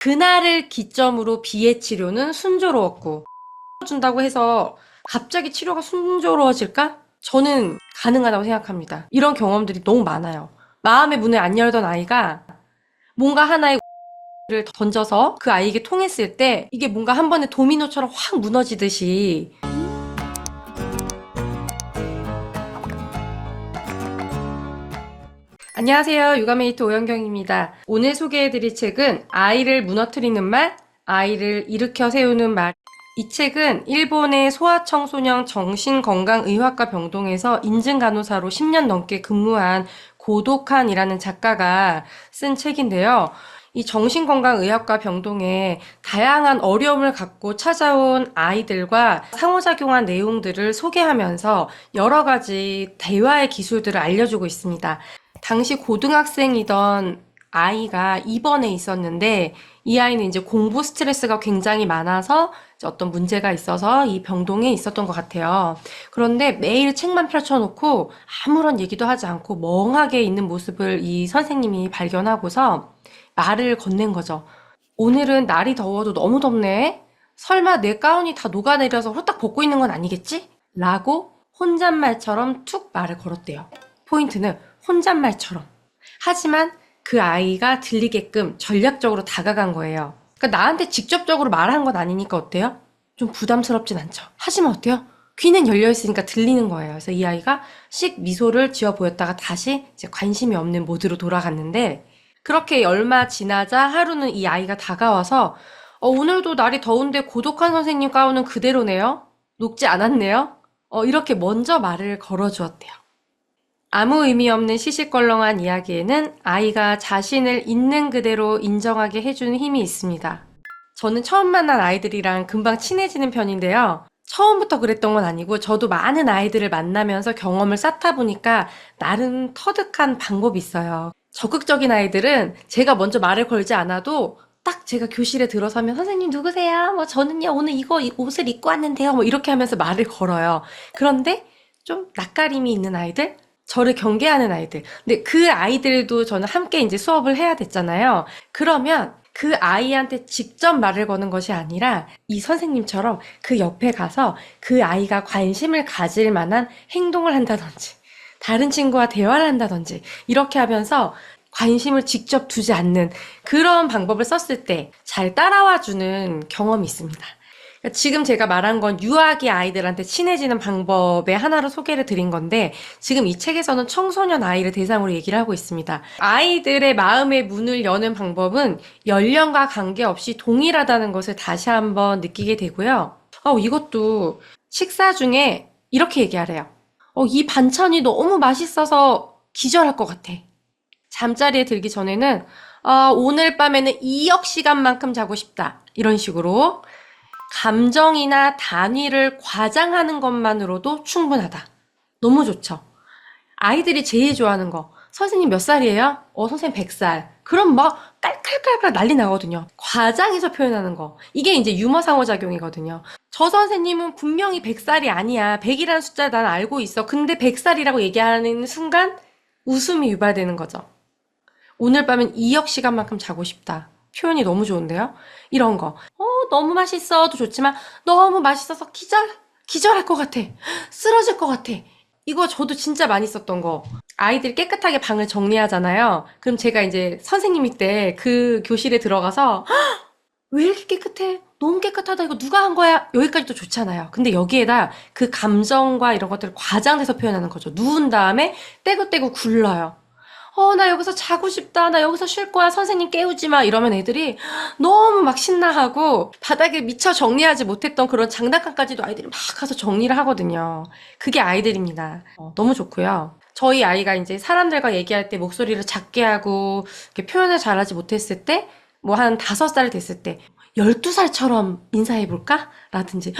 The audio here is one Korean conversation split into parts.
그날을 기점으로 비의 치료는 순조로웠고, 준다고 해서 갑자기 치료가 순조로워질까? 저는 가능하다고 생각합니다. 이런 경험들이 너무 많아요. 마음의 문을 안 열던 아이가 뭔가 하나의 를 던져서 그 아이에게 통했을 때 이게 뭔가 한 번에 도미노처럼 확 무너지듯이. 안녕하세요. 육아메이트 오현경입니다. 오늘 소개해드릴 책은 아이를 무너뜨리는 말, 아이를 일으켜 세우는 말. 이 책은 일본의 소아청소년 정신건강의학과 병동에서 인증간호사로 10년 넘게 근무한 고독한이라는 작가가 쓴 책인데요. 이 정신건강의학과 병동에 다양한 어려움을 갖고 찾아온 아이들과 상호작용한 내용들을 소개하면서 여러 가지 대화의 기술들을 알려주고 있습니다. 당시 고등학생이던 아이가 입원해 있었는데 이 아이는 이제 공부 스트레스가 굉장히 많아서 이제 어떤 문제가 있어서 이 병동에 있었던 것 같아요. 그런데 매일 책만 펼쳐놓고 아무런 얘기도 하지 않고 멍하게 있는 모습을 이 선생님이 발견하고서 말을 건넨 거죠. 오늘은 날이 더워도 너무 덥네. 설마 내 가운이 다 녹아내려서 후딱 벗고 있는 건 아니겠지? 라고 혼잣말처럼 툭 말을 걸었대요. 포인트는 혼잣말처럼. 하지만 그 아이가 들리게끔 전략적으로 다가간 거예요. 그러니까 나한테 직접적으로 말한 건 아니니까 어때요? 좀 부담스럽진 않죠. 하지만 어때요? 귀는 열려있으니까 들리는 거예요. 그래서 이 아이가 씩 미소를 지어 보였다가 다시 이제 관심이 없는 모드로 돌아갔는데, 그렇게 얼마 지나자 하루는 이 아이가 다가와서 오늘도 날이 더운데 고독한 선생님 가운은 그대로네요. 녹지 않았네요. 이렇게 먼저 말을 걸어주었대요. 아무 의미 없는 시시껄렁한 이야기에는 아이가 자신을 있는 그대로 인정하게 해주는 힘이 있습니다. 저는 처음 만난 아이들이랑 금방 친해지는 편인데요. 처음부터 그랬던 건 아니고 저도 많은 아이들을 만나면서 경험을 쌓다 보니까 나름 터득한 방법이 있어요. 적극적인 아이들은 제가 먼저 말을 걸지 않아도 딱 제가 교실에 들어서면 선생님 누구세요? 뭐 저는요 오늘 이 옷을 입고 왔는데요. 뭐 이렇게 하면서 말을 걸어요. 그런데 좀 낯가림이 있는 아이들? 저를 경계하는 아이들. 근데 그 아이들도 저는 함께 이제 수업을 해야 됐잖아요. 그러면 그 아이한테 직접 말을 거는 것이 아니라 이 선생님처럼 그 옆에 가서 그 아이가 관심을 가질 만한 행동을 한다든지 다른 친구와 대화를 한다든지 이렇게 하면서 관심을 직접 두지 않는 그런 방법을 썼을 때 잘 따라와주는 경험이 있습니다. 그러니까 지금 제가 말한 건 유아기 아이들한테 친해지는 방법의 하나로 소개를 드린 건데, 지금 이 책에서는 청소년 아이를 대상으로 얘기를 하고 있습니다. 아이들의 마음의 문을 여는 방법은 연령과 관계없이 동일하다는 것을 다시 한번 느끼게 되고요. 이것도 식사 중에 이렇게 얘기하래요. 이 반찬이 너무 맛있어서 기절할 것 같아. 잠자리에 들기 전에는 오늘 밤에는 2억 시간만큼 자고 싶다. 이런 식으로 감정이나 단위를 과장하는 것만으로도 충분하다. 너무 좋죠. 아이들이 제일 좋아하는 거. 선생님 몇 살이에요? 선생님 100살. 그럼 막 깔깔깔깔 난리 나거든요. 과장해서 표현하는 거. 이게 이제 유머 상호작용이거든요. 저 선생님은 분명히 100살이 아니야. 100이라는 숫자 난 알고 있어. 근데 100살이라고 얘기하는 순간 웃음이 유발되는 거죠. 오늘 밤엔 2억 시간만큼 자고 싶다. 표현이 너무 좋은데요? 이런 거. 너무 맛있어도 좋지만 너무 맛있어서 기절할 것 같아. 쓰러질 것 같아. 이거 저도 진짜 많이 썼던 거. 아이들이 깨끗하게 방을 정리하잖아요. 그럼 제가 이제 선생님일 때 그 교실에 들어가서 왜 이렇게 깨끗해? 너무 깨끗하다. 이거 누가 한 거야? 여기까지도 좋잖아요. 근데 여기에다 그 감정과 이런 것들을 과장돼서 표현하는 거죠. 누운 다음에 떼고떼고 굴러요. 나 여기서 자고 싶다. 나 여기서 쉴 거야. 선생님 깨우지 마. 이러면 애들이 너무 막 신나하고 바닥에 미처 정리하지 못했던 그런 장난감까지도 아이들이 막 가서 정리를 하거든요. 그게 아이들입니다. 너무 좋고요. 저희 아이가 이제 사람들과 얘기할 때 목소리를 작게 하고 이렇게 표현을 잘하지 못했을 때, 뭐 한 5살 됐을 때 12살처럼 인사해볼까? 라든지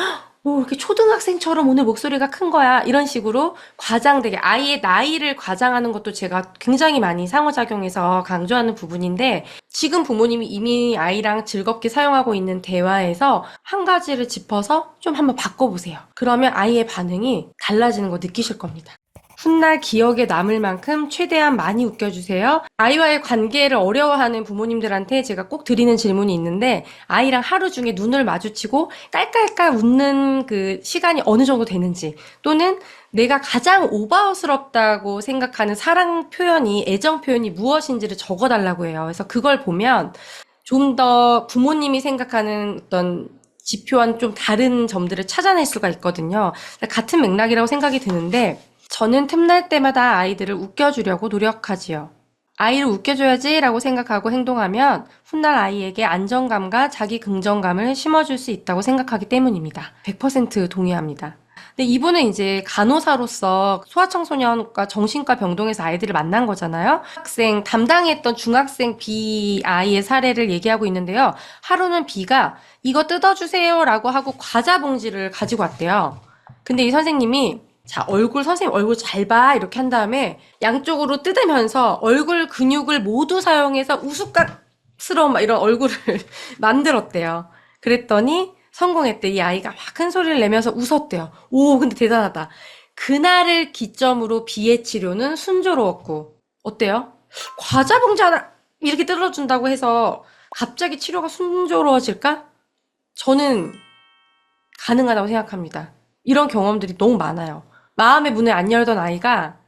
이렇게 초등학생처럼 오늘 목소리가 큰 거야. 이런 식으로 과장되게 아이의 나이를 과장하는 것도 제가 굉장히 많이 상호작용해서 강조하는 부분인데, 지금 부모님이 이미 아이랑 즐겁게 사용하고 있는 대화에서 한 가지를 짚어서 좀 한번 바꿔보세요. 그러면 아이의 반응이 달라지는 거 느끼실 겁니다. 훗날 기억에 남을 만큼 최대한 많이 웃겨주세요. 아이와의 관계를 어려워하는 부모님들한테 제가 꼭 드리는 질문이 있는데, 아이랑 하루 중에 눈을 마주치고 깔깔깔 웃는 그 시간이 어느 정도 되는지, 또는 내가 가장 오바웃스럽다고 생각하는 사랑 표현이, 애정 표현이 무엇인지를 적어달라고 해요. 그래서 그걸 보면 좀 더 부모님이 생각하는 어떤 지표와는 좀 다른 점들을 찾아낼 수가 있거든요. 같은 맥락이라고 생각이 드는데, 저는 틈날 때마다 아이들을 웃겨주려고 노력하지요. 아이를 웃겨줘야지라고 생각하고 행동하면 훗날 아이에게 안정감과 자기 긍정감을 심어줄 수 있다고 생각하기 때문입니다. 100% 동의합니다. 근데 이분은 이제 간호사로서 소아청소년과 정신과 병동에서 아이들을 만난 거잖아요. 학생, 담당했던 중학생 B 아이의 사례를 얘기하고 있는데요. 하루는 B가 이거 뜯어주세요 라고 하고 과자 봉지를 가지고 왔대요. 근데 이 선생님이 자, 선생님 얼굴 잘 봐. 이렇게 한 다음에 양쪽으로 뜯으면서 얼굴 근육을 모두 사용해서 우스꽝스러운 막 이런 얼굴을 만들었대요. 그랬더니 성공했대. 이 아이가 막 큰 소리를 내면서 웃었대요. 오, 근데 대단하다. 그날을 기점으로 비의 치료는 순조로웠고, 어때요? 과자 봉지 하나 이렇게 뜯어준다고 해서 갑자기 치료가 순조로워질까? 저는 가능하다고 생각합니다. 이런 경험들이 너무 많아요. 마음의 문을 안 열던 아이가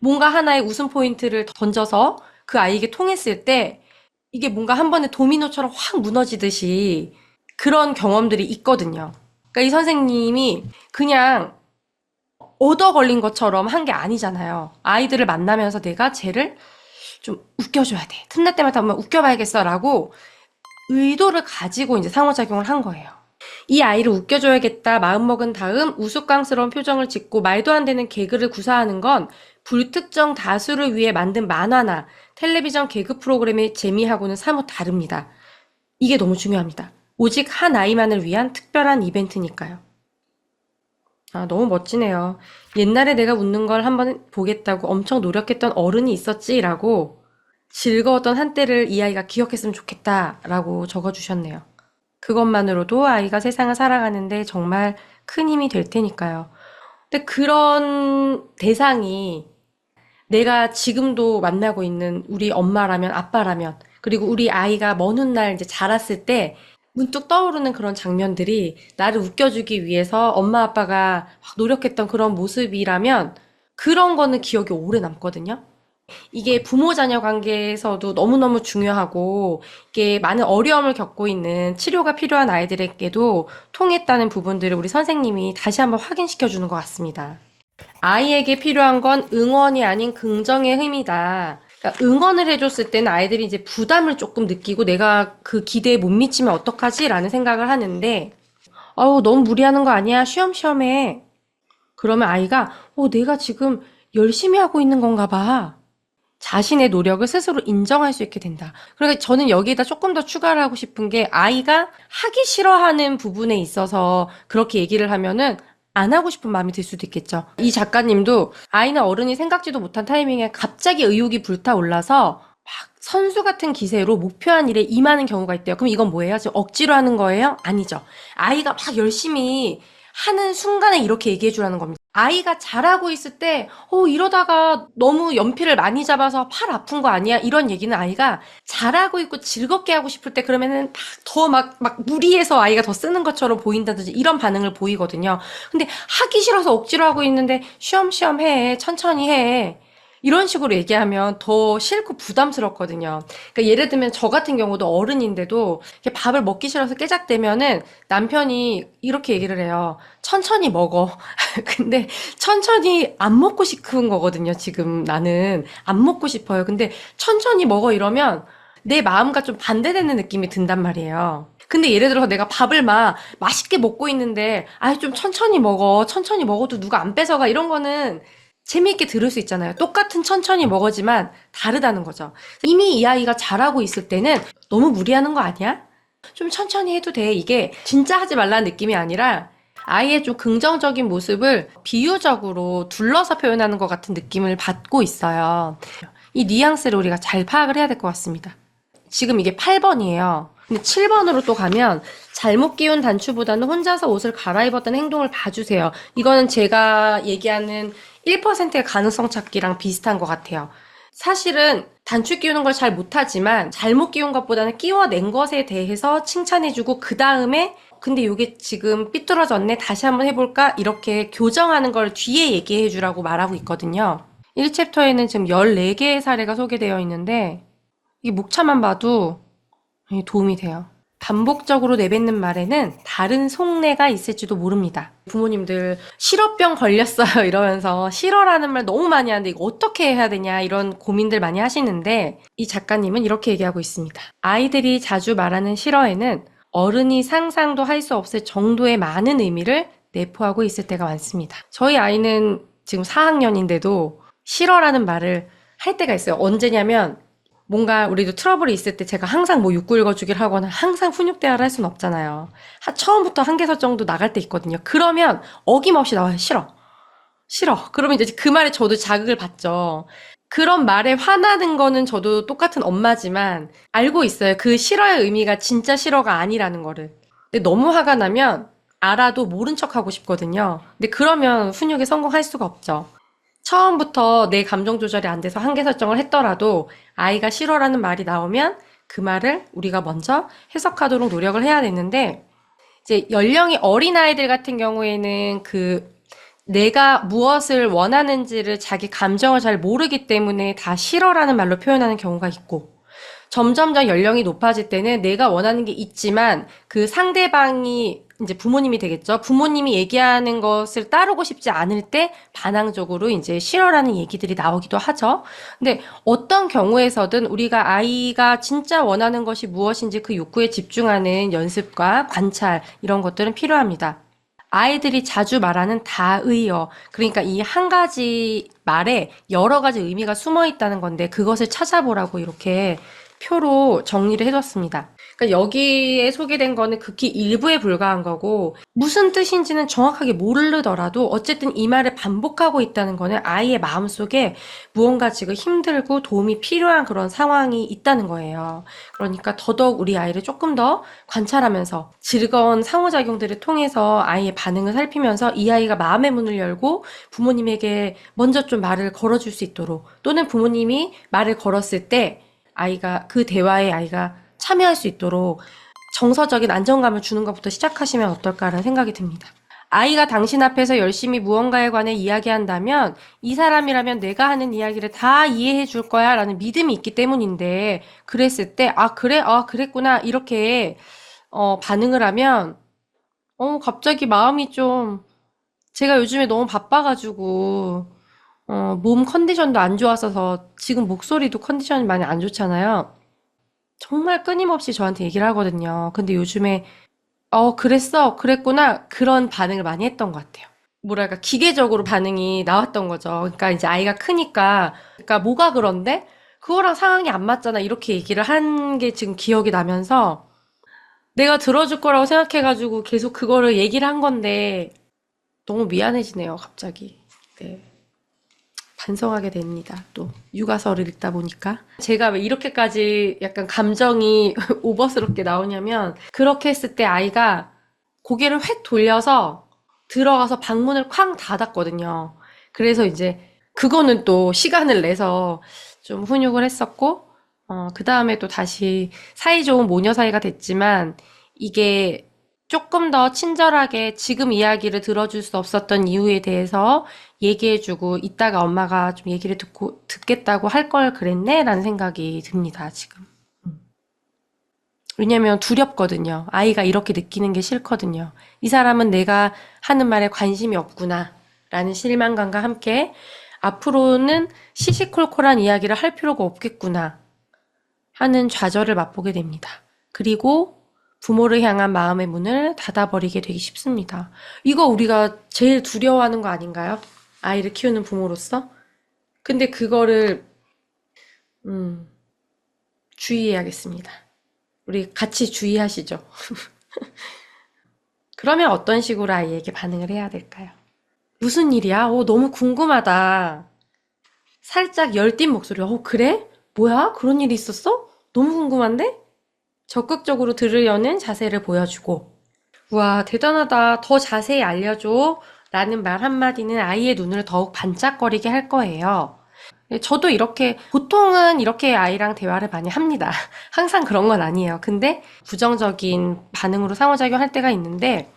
뭔가 하나의 웃음 포인트를 던져서 그 아이에게 통했을 때 이게 뭔가 한 번에 도미노처럼 확 무너지듯이 그런 경험들이 있거든요. 그러니까 이 선생님이 그냥 얻어 걸린 것처럼 한 게 아니잖아요. 아이들을 만나면서 내가 쟤를 좀 웃겨줘야 돼. 틈날 때마다 한번 웃겨봐야겠어. 라고 의도를 가지고 이제 상호작용을 한 거예요. 이 아이를 웃겨줘야겠다 마음먹은 다음 우스꽝스러운 표정을 짓고 말도 안 되는 개그를 구사하는 건 불특정 다수를 위해 만든 만화나 텔레비전 개그 프로그램의 재미하고는 사뭇 다릅니다. 이게 너무 중요합니다. 오직 한 아이만을 위한 특별한 이벤트니까요. 아, 너무 멋지네요. 옛날에 내가 웃는 걸 한번 보겠다고 엄청 노력했던 어른이 있었지라고 즐거웠던 한때를 이 아이가 기억했으면 좋겠다라고 적어주셨네요. 그것만으로도 아이가 세상을 살아가는데 정말 큰 힘이 될 테니까요. 근데 그런 대상이 내가 지금도 만나고 있는 우리 엄마라면, 아빠라면, 그리고 우리 아이가 먼 훗날 이제 자랐을 때 문득 떠오르는 그런 장면들이 나를 웃겨주기 위해서 엄마 아빠가 막 노력했던 그런 모습이라면 그런 거는 기억이 오래 남거든요. 이게 부모 자녀 관계에서도 너무너무 중요하고 이게 많은 어려움을 겪고 있는 치료가 필요한 아이들에게도 통했다는 부분들을 우리 선생님이 다시 한번 확인시켜 주는 것 같습니다. 아이에게 필요한 건 응원이 아닌 긍정의 힘이다. 그러니까 응원을 해줬을 때는 아이들이 이제 부담을 조금 느끼고 내가 그 기대에 못 미치면 어떡하지? 라는 생각을 하는데, 아우, 너무 무리하는 거 아니야? 쉬엄쉬엄 해. 그러면 아이가, 내가 지금 열심히 하고 있는 건가 봐. 자신의 노력을 스스로 인정할 수 있게 된다. 그러니까 저는 여기에다 조금 더 추가를 하고 싶은 게 아이가 하기 싫어하는 부분에 있어서 그렇게 얘기를 하면은 안 하고 싶은 마음이 들 수도 있겠죠. 이 작가님도 아이는 어른이 생각지도 못한 타이밍에 갑자기 의욕이 불타올라서 막 선수 같은 기세로 목표한 일에 임하는 경우가 있대요. 그럼 이건 뭐예요? 지금 억지로 하는 거예요? 아니죠. 아이가 막 열심히 하는 순간에 이렇게 얘기해 주라는 겁니다. 아이가 잘하고 있을 때, 이러다가 너무 연필을 많이 잡아서 팔 아픈 거 아니야? 이런 얘기는 아이가 잘하고 있고 즐겁게 하고 싶을 때 그러면은 막 무리해서 아이가 더 쓰는 것처럼 보인다든지 이런 반응을 보이거든요. 근데 하기 싫어서 억지로 하고 있는데 쉬엄쉬엄 해. 천천히 해. 이런 식으로 얘기하면 더 싫고 부담스럽거든요. 그러니까 예를 들면 저 같은 경우도 어른인데도 이렇게 밥을 먹기 싫어서 깨작대면은 남편이 이렇게 얘기를 해요. 천천히 먹어. 근데 천천히 안 먹고 싶은 거거든요. 지금 나는 안 먹고 싶어요. 근데 천천히 먹어 이러면 내 마음과 좀 반대되는 느낌이 든단 말이에요. 근데 예를 들어서 내가 밥을 막 맛있게 먹고 있는데 좀 천천히 먹어. 천천히 먹어도 누가 안 뺏어가. 이런 거는 재미있게 들을 수 있잖아요. 똑같은 천천히 먹어지만 다르다는 거죠. 이미 이 아이가 잘하고 있을 때는 너무 무리하는 거 아니야? 좀 천천히 해도 돼. 이게 진짜 하지 말라는 느낌이 아니라 아이의 좀 긍정적인 모습을 비유적으로 둘러서 표현하는 것 같은 느낌을 받고 있어요. 이 뉘앙스를 우리가 잘 파악을 해야 될 것 같습니다. 지금 이게 8번이에요. 근데 7번으로 또 가면 잘못 끼운 단추보다는 혼자서 옷을 갈아입었던 행동을 봐주세요. 이거는 제가 얘기하는 1%의 가능성 찾기랑 비슷한 것 같아요. 사실은 단추 끼우는 걸 잘 못하지만 잘못 끼운 것보다는 끼워낸 것에 대해서 칭찬해주고 그 다음에 근데 이게 지금 삐뚤어졌네 다시 한번 해볼까 이렇게 교정하는 걸 뒤에 얘기해주라고 말하고 있거든요. 1챕터에는 지금 14개의 사례가 소개되어 있는데 이 목차만 봐도 도움이 돼요. 반복적으로 내뱉는 말에는 다른 속내가 있을지도 모릅니다. 부모님들 실어병 걸렸어요 이러면서 실어라는 말 너무 많이 하는데 이거 어떻게 해야 되냐 이런 고민들 많이 하시는데 이 작가님은 이렇게 얘기하고 있습니다. 아이들이 자주 말하는 실어에는 어른이 상상도 할 수 없을 정도의 많은 의미를 내포하고 있을 때가 많습니다. 저희 아이는 지금 4학년인데도 실어라는 말을 할 때가 있어요. 언제냐면 뭔가 우리도 트러블이 있을 때 제가 항상 뭐 육구 읽어주기를 하거나 항상 훈육 대화를 할 수는 없잖아요. 처음부터 한 개서 정도 나갈 때 있거든요. 그러면 어김없이 나와요. 싫어. 싫어. 그러면 이제 그 말에 저도 자극을 받죠. 그런 말에 화나는 거는 저도 똑같은 엄마지만 알고 있어요. 그 싫어의 의미가 진짜 싫어가 아니라는 거를. 근데 너무 화가 나면 알아도 모른 척 하고 싶거든요. 근데 그러면 훈육에 성공할 수가 없죠. 처음부터 내 감정 조절이 안 돼서 한계 설정을 했더라도 아이가 싫어라는 말이 나오면 그 말을 우리가 먼저 해석하도록 노력을 해야 되는데 이제 연령이 어린 아이들 같은 경우에는 내가 무엇을 원하는지를 자기 감정을 잘 모르기 때문에 다 싫어라는 말로 표현하는 경우가 있고 점점점 연령이 높아질 때는 내가 원하는 게 있지만 그 상대방이 이제 부모님이 되겠죠. 부모님이 얘기하는 것을 따르고 싶지 않을 때 반항적으로 이제 싫어라는 얘기들이 나오기도 하죠. 근데 어떤 경우에서든 우리가 아이가 진짜 원하는 것이 무엇인지 그 욕구에 집중하는 연습과 관찰 이런 것들은 필요합니다. 아이들이 자주 말하는 다의어. 그러니까 이 한 가지 말에 여러 가지 의미가 숨어 있다는 건데 그것을 찾아보라고 이렇게 표로 정리를 해뒀습니다. 그러니까 여기에 소개된 거는 극히 일부에 불과한 거고 무슨 뜻인지는 정확하게 모르더라도 어쨌든 이 말을 반복하고 있다는 거는 아이의 마음속에 무언가 지금 힘들고 도움이 필요한 그런 상황이 있다는 거예요. 그러니까 더더욱 우리 아이를 조금 더 관찰하면서 즐거운 상호작용들을 통해서 아이의 반응을 살피면서 이 아이가 마음의 문을 열고 부모님에게 먼저 좀 말을 걸어줄 수 있도록 또는 부모님이 말을 걸었을 때 아이가 그 대화에 아이가 참여할 수 있도록 정서적인 안정감을 주는 것부터 시작하시면 어떨까라는 생각이 듭니다. 아이가 당신 앞에서 열심히 무언가에 관해 이야기한다면 이 사람이라면 내가 하는 이야기를 다 이해해 줄 거야 라는 믿음이 있기 때문인데 그랬을 때 아 그래? 아 그랬구나 이렇게 반응을 하면 갑자기 마음이 좀 제가 요즘에 너무 바빠가지고 몸 컨디션도 안 좋았어서 지금 목소리도 컨디션이 많이 안 좋잖아요. 정말 끊임없이 저한테 얘기를 하거든요. 근데 요즘에 그랬어, 그랬구나 그런 반응을 많이 했던 것 같아요. 뭐랄까 기계적으로 반응이 나왔던 거죠. 그러니까 이제 아이가 크니까 그러니까 뭐가 그런데? 그거랑 상황이 안 맞잖아 이렇게 얘기를 한 게 지금 기억이 나면서 내가 들어줄 거라고 생각해가지고 계속 그거를 얘기를 한 건데 너무 미안해지네요, 갑자기. 네. 반성하게 됩니다. 또 육아서를 읽다 보니까 제가 왜 이렇게까지 약간 감정이 오버스럽게 나오냐면 그렇게 했을 때 아이가 고개를 획 돌려서 들어가서 방문을 쾅 닫았거든요. 그래서 이제 그거는 또 시간을 내서 좀 훈육을 했었고 그 다음에 또 다시 사이좋은 모녀 사이가 됐지만 이게 조금 더 친절하게 지금 이야기를 들어줄 수 없었던 이유에 대해서 얘기해주고 이따가 엄마가 좀 얘기를 듣겠다고 할 걸 그랬네? 라는 생각이 듭니다, 지금. 왜냐면 두렵거든요. 아이가 이렇게 느끼는 게 싫거든요. 이 사람은 내가 하는 말에 관심이 없구나. 라는 실망감과 함께 앞으로는 시시콜콜한 이야기를 할 필요가 없겠구나. 하는 좌절을 맛보게 됩니다. 그리고 부모를 향한 마음의 문을 닫아버리게 되기 쉽습니다. 이거 우리가 제일 두려워하는 거 아닌가요? 아이를 키우는 부모로서? 근데 그거를 주의해야겠습니다. 우리 같이 주의하시죠. 그러면 어떤 식으로 아이에게 반응을 해야 될까요? 무슨 일이야? 너무 궁금하다. 살짝 열띤 목소리로 그래? 뭐야? 그런 일이 있었어? 너무 궁금한데? 적극적으로 들으려는 자세를 보여주고 우와 대단하다. 더 자세히 알려줘. 라는 말 한마디는 아이의 눈을 더욱 반짝거리게 할 거예요. 저도 이렇게, 보통은 이렇게 아이랑 대화를 많이 합니다. 항상 그런 건 아니에요. 근데 부정적인 반응으로 상호작용할 때가 있는데,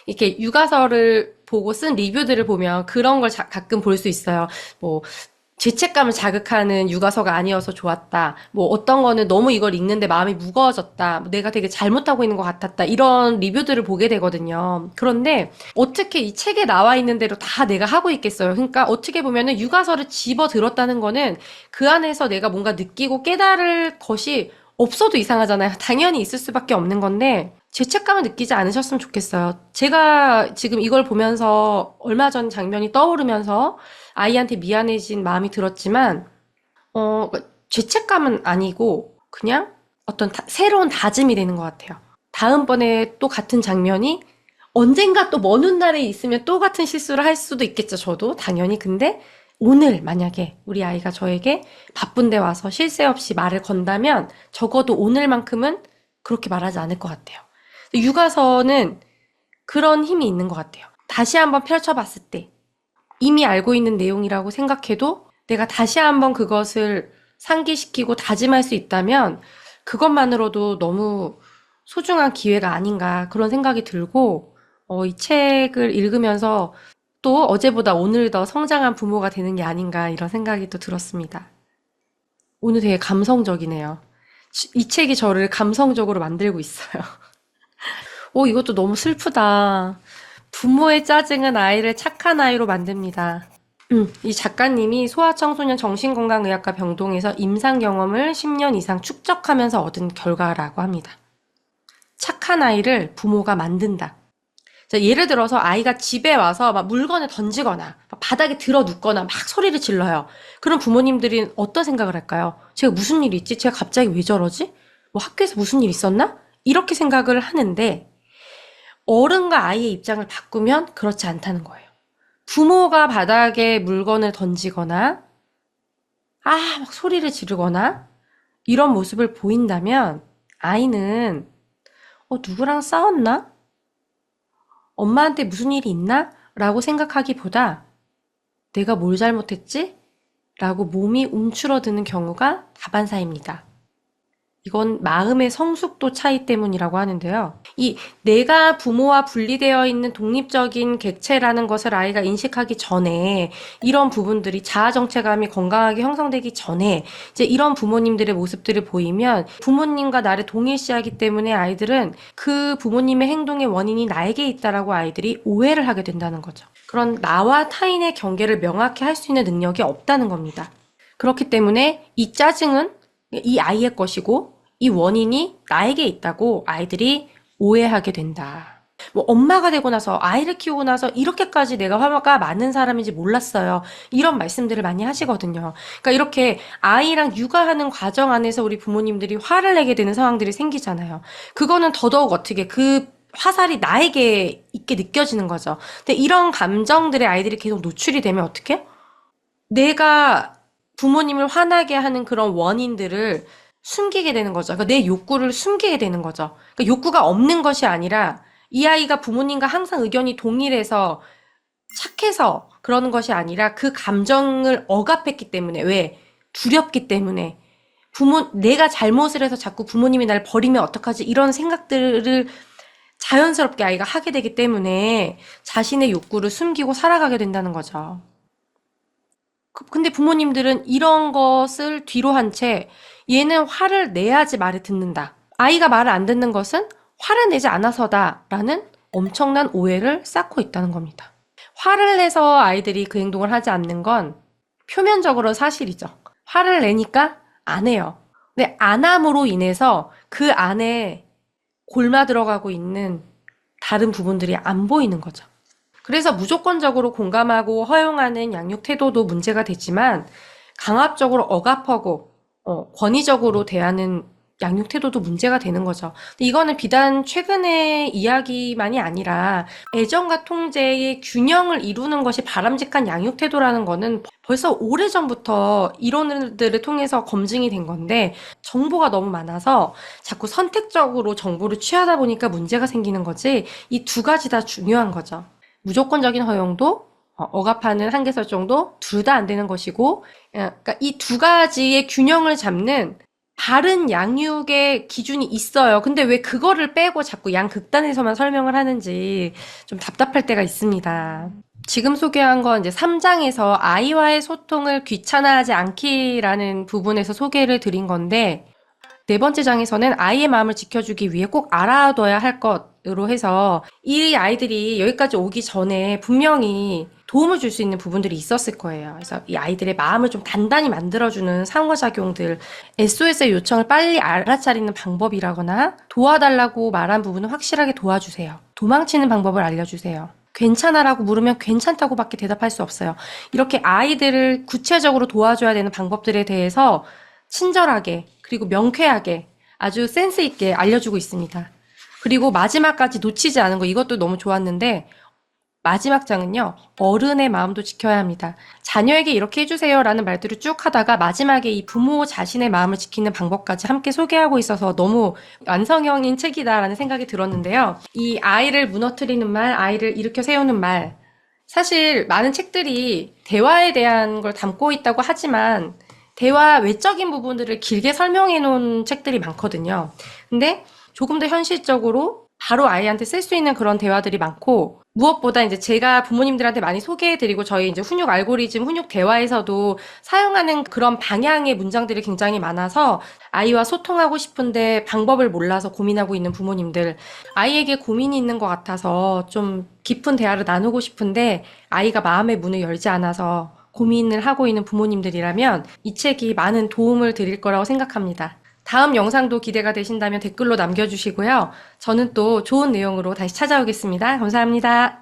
이렇게 육아서를 보고 쓴 리뷰들을 보면 그런 걸 가끔 볼 수 있어요. 뭐, 죄책감을 자극하는 육아서가 아니어서 좋았다. 뭐 어떤 거는 너무 이걸 읽는데 마음이 무거워졌다. 뭐 내가 되게 잘못하고 있는 것 같았다. 이런 리뷰들을 보게 되거든요. 그런데 어떻게 이 책에 나와 있는 대로 다 내가 하고 있겠어요. 그러니까 어떻게 보면은 육아서를 집어 들었다는 거는 그 안에서 내가 뭔가 느끼고 깨달을 것이 없어도 이상하잖아요. 당연히 있을 수밖에 없는 건데 죄책감을 느끼지 않으셨으면 좋겠어요. 제가 지금 이걸 보면서 얼마 전 장면이 떠오르면서 아이한테 미안해진 마음이 들었지만, 죄책감은 아니고, 그냥 어떤 새로운 다짐이 되는 것 같아요. 다음번에 또 같은 장면이 언젠가 또 먼 훗날에 있으면 또 같은 실수를 할 수도 있겠죠, 저도. 당연히. 근데 오늘 만약에 우리 아이가 저에게 바쁜데 와서 쉴 새 없이 말을 건다면 적어도 오늘만큼은 그렇게 말하지 않을 것 같아요. 육아서는 그런 힘이 있는 것 같아요. 다시 한번 펼쳐봤을 때, 이미 알고 있는 내용이라고 생각해도 내가 다시 한번 그것을 상기시키고 다짐할 수 있다면 그것만으로도 너무 소중한 기회가 아닌가 그런 생각이 들고 이 책을 읽으면서 또 어제보다 오늘 더 성장한 부모가 되는 게 아닌가 이런 생각이 또 들었습니다. 오늘 되게 감성적이네요. 이 책이 저를 감성적으로 만들고 있어요. 이것도 너무 슬프다. 부모의 짜증은 아이를 착한 아이로 만듭니다. 이 작가님이 소아청소년 정신건강의학과 병동에서 임상 경험을 10년 이상 축적하면서 얻은 결과라고 합니다. 착한 아이를 부모가 만든다. 자, 예를 들어서 아이가 집에 와서 막 물건을 던지거나 막 바닥에 들어 눕거나 막 소리를 질러요. 그럼 부모님들이 어떤 생각을 할까요? 제가 무슨 일이 있지? 제가 갑자기 왜 저러지? 뭐 학교에서 무슨 일 있었나? 이렇게 생각을 하는데 어른과 아이의 입장을 바꾸면 그렇지 않다는 거예요. 부모가 바닥에 물건을 던지거나, 막 소리를 지르거나, 이런 모습을 보인다면, 아이는, 누구랑 싸웠나? 엄마한테 무슨 일이 있나? 라고 생각하기보다, 내가 뭘 잘못했지? 라고 몸이 움츠러드는 경우가 다반사입니다. 이건 마음의 성숙도 차이 때문이라고 하는데요. 이 내가 부모와 분리되어 있는 독립적인 객체라는 것을 아이가 인식하기 전에 이런 부분들이 자아 정체감이 건강하게 형성되기 전에 이제 이런 부모님들의 모습들을 보이면 부모님과 나를 동일시하기 때문에 아이들은 그 부모님의 행동의 원인이 나에게 있다라고 아이들이 오해를 하게 된다는 거죠. 그런 나와 타인의 경계를 명확히 할 수 있는 능력이 없다는 겁니다. 그렇기 때문에 이 짜증은 이 아이의 것이고 이 원인이 나에게 있다고 아이들이 오해하게 된다. 뭐 엄마가 되고 나서 아이를 키우고 나서 이렇게까지 내가 화가 많은 사람인지 몰랐어요. 이런 말씀들을 많이 하시거든요. 그러니까 이렇게 아이랑 육아하는 과정 안에서 우리 부모님들이 화를 내게 되는 상황들이 생기잖아요. 그거는 더더욱 어떻게 그 화살이 나에게 있게 느껴지는 거죠. 근데 이런 감정들의 아이들이 계속 노출이 되면 어떡해? 내가 부모님을 화나게 하는 그런 원인들을 숨기게 되는 거죠. 그러니까 내 욕구를 숨기게 되는 거죠. 그러니까 욕구가 없는 것이 아니라 이 아이가 부모님과 항상 의견이 동일해서 착해서 그러는 것이 아니라 그 감정을 억압했기 때문에 왜? 두렵기 때문에 내가 잘못을 해서 자꾸 부모님이 날 버리면 어떡하지? 이런 생각들을 자연스럽게 아이가 하게 되기 때문에 자신의 욕구를 숨기고 살아가게 된다는 거죠. 근데 부모님들은 이런 것을 뒤로 한 채 얘는 화를 내야지 말을 듣는다. 아이가 말을 안 듣는 것은 화를 내지 않아서다라는 엄청난 오해를 쌓고 있다는 겁니다. 화를 내서 아이들이 그 행동을 하지 않는 건 표면적으로 사실이죠. 화를 내니까 안 해요. 근데 안 함으로 인해서 그 안에 골마 들어가고 있는 다른 부분들이 안 보이는 거죠. 그래서 무조건적으로 공감하고 허용하는 양육 태도도 문제가 되지만 강압적으로 억압하고 권위적으로 대하는 양육 태도도 문제가 되는 거죠. 근데 이거는 비단 최근의 이야기만이 아니라 애정과 통제의 균형을 이루는 것이 바람직한 양육 태도라는 거는 벌써 오래전부터 이론들을 통해서 검증이 된 건데 정보가 너무 많아서 자꾸 선택적으로 정보를 취하다 보니까 문제가 생기는 거지 이 두 가지 다 중요한 거죠. 무조건적인 허용도, 억압하는 한계 설정도 둘 다 안 되는 것이고, 그러니까 이 두 가지의 균형을 잡는 바른 양육의 기준이 있어요. 근데 왜 그거를 빼고 자꾸 양극단에서만 설명을 하는지 좀 답답할 때가 있습니다. 지금 소개한 건 이제 3장에서 아이와의 소통을 귀찮아하지 않기라는 부분에서 소개를 드린 건데, 네 번째 장에서는 아이의 마음을 지켜주기 위해 꼭 알아둬야 할 것으로 해서 이 아이들이 여기까지 오기 전에 분명히 도움을 줄 수 있는 부분들이 있었을 거예요. 그래서 이 아이들의 마음을 좀 단단히 만들어주는 상호작용들, SOS의 요청을 빨리 알아차리는 방법이라거나 도와달라고 말한 부분은 확실하게 도와주세요. 도망치는 방법을 알려주세요. 괜찮아라고 물으면 괜찮다고밖에 대답할 수 없어요. 이렇게 아이들을 구체적으로 도와줘야 되는 방법들에 대해서 친절하게 그리고 명쾌하게 아주 센스 있게 알려주고 있습니다. 그리고 마지막까지 놓치지 않은 거 이것도 너무 좋았는데 마지막 장은요. 어른의 마음도 지켜야 합니다. 자녀에게 이렇게 해주세요 라는 말들을 쭉 하다가 마지막에 이 부모 자신의 마음을 지키는 방법까지 함께 소개하고 있어서 너무 완성형인 책이다라는 생각이 들었는데요. 이 아이를 무너뜨리는 말, 아이를 일으켜 세우는 말 사실 많은 책들이 대화에 대한 걸 담고 있다고 하지만 대화 외적인 부분들을 길게 설명해 놓은 책들이 많거든요. 근데 조금 더 현실적으로 바로 아이한테 쓸 수 있는 그런 대화들이 많고 무엇보다 이제 제가 부모님들한테 많이 소개해드리고 저희 이제 훈육 알고리즘, 훈육 대화에서도 사용하는 그런 방향의 문장들이 굉장히 많아서 아이와 소통하고 싶은데 방법을 몰라서 고민하고 있는 부모님들, 아이에게 고민이 있는 것 같아서 좀 깊은 대화를 나누고 싶은데 아이가 마음의 문을 열지 않아서 고민을 하고 있는 부모님들이라면 이 책이 많은 도움을 드릴 거라고 생각합니다. 다음 영상도 기대가 되신다면 댓글로 남겨주시고요. 저는 또 좋은 내용으로 다시 찾아오겠습니다. 감사합니다.